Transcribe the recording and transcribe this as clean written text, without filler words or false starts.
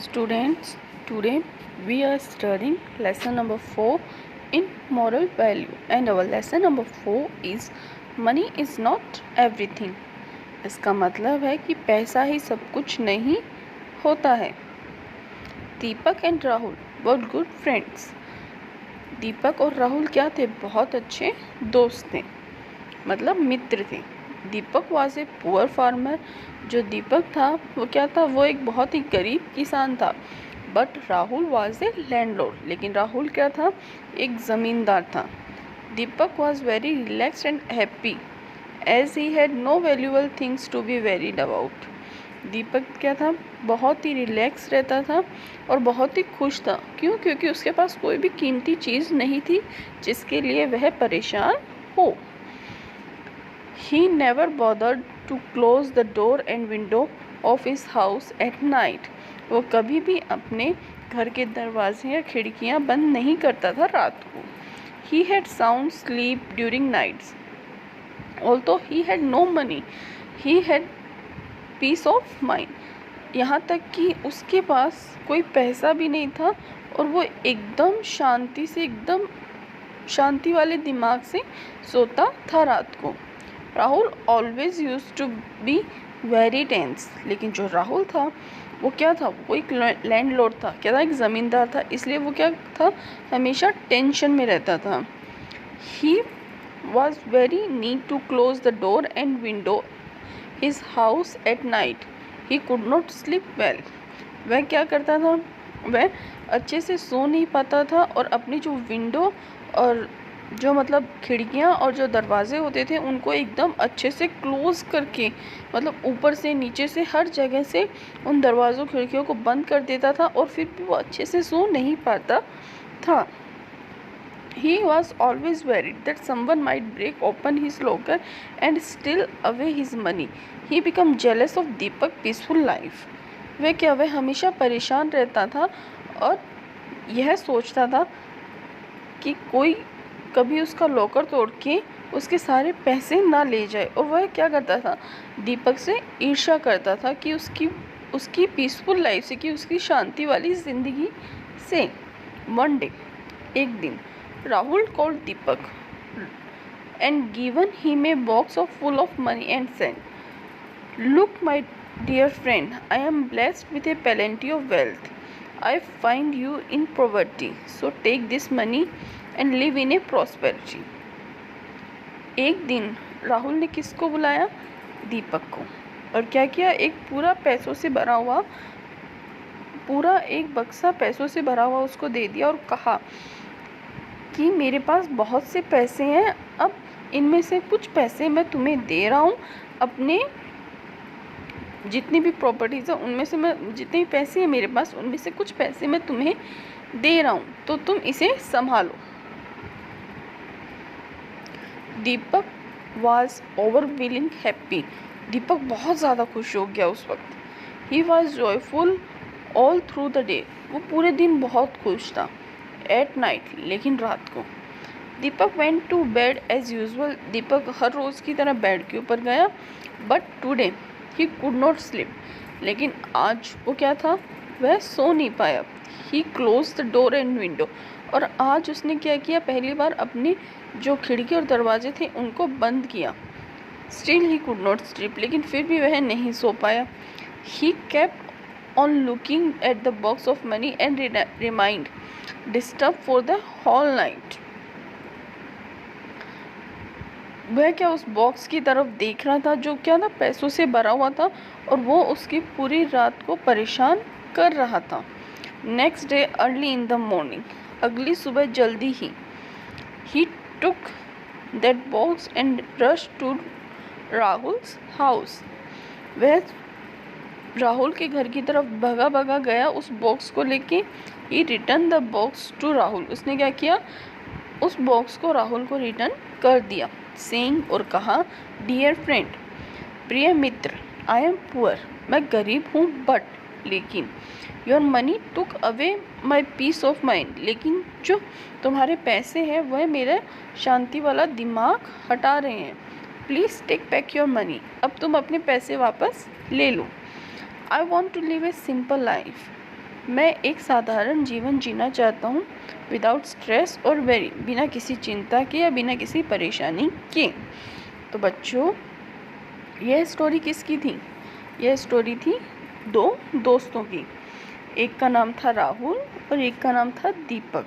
Students, today we are studying lesson number 4 in moral value, and our lesson number 4 is money is not everything. इसका मतलब है कि पैसा ही सब कुछ नहीं होता है. Deepak and Rahul were good friends. Deepak और राहुल क्या थे? बहुत अच्छे दोस्त थे, मतलब मित्र थे. दीपक वॉज ए पुअर फार्मर. जो दीपक था वो क्या था? वो एक बहुत ही गरीब किसान था. But Rahul was a landlord. लेकिन राहुल क्या था? एक ज़मींदार था. Deepak was very relaxed and happy as he had no valuable things to be worried about. Deepak क्या था? बहुत ही रिलैक्स रहता था और बहुत ही खुश था. क्यों? क्योंकि उसके पास कोई भी कीमती चीज़ नहीं थी जिसके लिए वह परेशान हो. He never bothered to close the door and window of his house at night. वो कभी भी अपने घर के दरवाजे या खिड़कियां बंद नहीं करता था रात को. He had sound sleep during nights. Although he had no money, he had peace of mind. यहाँ तक कि उसके पास कोई पैसा भी नहीं था और वो एकदम शांति से, एकदम शांति वाले दिमाग से सोता था रात को. Rahul always use to be very tense. लेकिन जो राहुल था वो क्या था? वो एक लैंडलॉर्ड था. क्या था? एक ज़मींदार था. इसलिए वो क्या था? हमेशा टेंशन में रहता था. He was very need to close the door and window his house at night. He could not sleep well. वह क्या करता था? वह अच्छे से सो नहीं पाता था और अपनी जो विंडो और जो मतलब खिड़कियाँ और जो दरवाजे होते थे उनको एकदम अच्छे से क्लोज़ करके, मतलब ऊपर से नीचे से हर जगह से उन दरवाज़ों खिड़कियों को बंद कर देता था और फिर भी वो अच्छे से सो नहीं पाता था. He was always worried that someone might break open his locker and steal away his money. He became jealous of Deepak's peaceful life. वह हमेशा परेशान रहता था और यह सोचता था कि कोई कभी उसका लॉकर तोड़ के उसके सारे पैसे ना ले जाए. और वह क्या करता था? दीपक से ईर्ष्या करता था कि उसकी पीसफुल लाइफ से, कि उसकी शांति वाली ज़िंदगी से. वन डे, एक दिन, Rahul called Deepak and given him a box of full of money and said, look my dear friend, I am blessed with a plenty of wealth. I find you in poverty, so take this money and live in a prosperity. एक दिन राहुल ने किसको बुलाया? दीपक को. और क्या किया? एक पूरा पैसों से भरा हुआ, पूरा एक बक्सा पैसों से भरा हुआ उसको दे दिया और कहा कि मेरे पास बहुत से पैसे हैं, अब इनमें से कुछ पैसे मैं तुम्हें दे रहा हूँ. अपने जितनी भी प्रॉपर्टीज़ है उनमें से मैं, जितने भी पैसे हैं मेरे पास उनमें से कुछ पैसे मैं तुम्हें दे रहा हूँ, तो तुम इसे संभालो. दीपक वॉज ओवरवेलिंग हैप्पी. दीपक बहुत ज़्यादा खुश हो गया उस वक्त. He was joyful all through the day. वो पूरे दिन बहुत खुश था. एट नाइट, लेकिन रात को, Deepak went to bed as usual. Deepak हर रोज़ की तरह बेड के ऊपर गया. But today he could not sleep. लेकिन आज वो क्या था? वह सो नहीं पाया. He close the door and window. और आज उसने क्या किया? पहली बार अपनी जो खिड़की और दरवाजे थे उनको बंद किया. Still he could not sleep. लेकिन फिर भी वह नहीं सो पाया. He kept on looking at the box of money and remained disturb for the whole night. वह क्या उस बॉक्स की तरफ देख रहा था जो क्या था? पैसों से भरा हुआ था और वो उसकी पूरी रात को परेशान कर रहा था. Next day early in the morning, अगली सुबह जल्दी he took that box and rush to Rahul's house. वह राहुल के घर की तरफ भगा भगा गया उस बॉक्स को लेके. He return the box to Rahul. उसने क्या किया? उस बॉक्स को राहुल को रिटर्न कर दिया. सेइंग, और कहा, डियर फ्रेंड, प्रिय मित्र, आई एम पुअर, मैं गरीब हूँ, बट लेकिन your money took away my peace of mind. लेकिन जो तुम्हारे पैसे हैं वह मेरा शांति वाला दिमाग हटा रहे हैं. Please take back your money. अब तुम अपने पैसे वापस ले लो. I want to live a simple life. मैं एक साधारण जीवन जीना चाहता हूँ विदाउट स्ट्रेस और वेरी, बिना किसी चिंता के या बिना किसी परेशानी के। तो बच्चों, यह स्टोरी किसकी थी? यह स्टोरी थी दो दोस्तों की। एक का नाम था राहुल और एक का नाम था दीपक।